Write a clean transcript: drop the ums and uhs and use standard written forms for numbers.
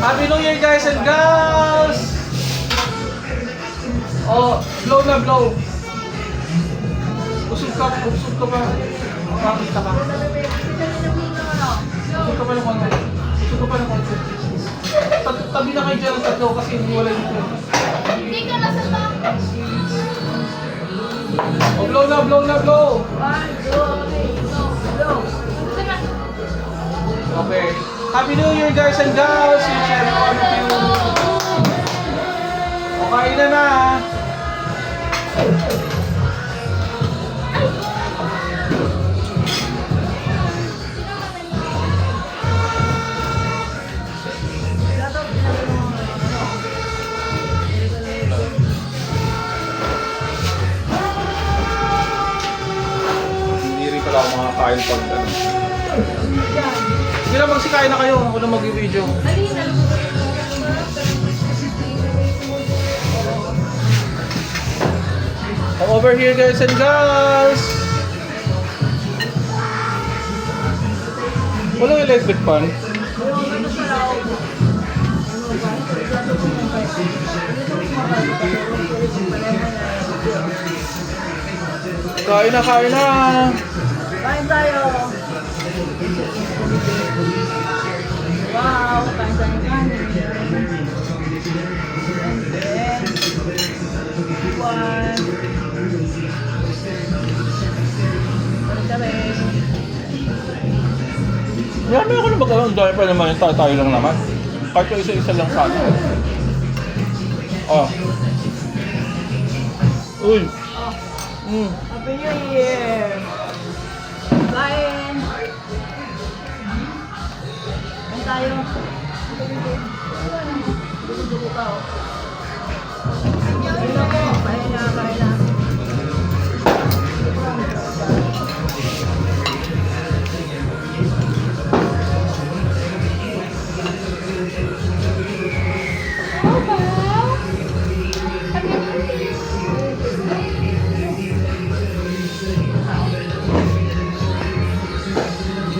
Happy New Year guys and girls! Oh, blow na blow. Usog ka pa. Makakita ka. Usog ka pa ng konti. Tabi na kayo dyan ang tatlo kasi wala dito. Hindi ka nasa top. Oh, blow na. 1, 2, 3, blow. Okay. Happy New Year guys and girls! Each and every one of you. Okay na. Hindi rin pala ako makakain pag ano. Sige lang, magsikain na kayo. Ako na mag-video. Come over here guys and girls! Walang electric fan. Kain na! Kain tayo. Wow, kain tayo ng kanin. And then, Yami ako na magkaroon. Dahil pa naman yung tayo lang naman. Kahit yung isa-isa lang sana. Oh. Uy. Happy New Year! Kain! Kain tayo.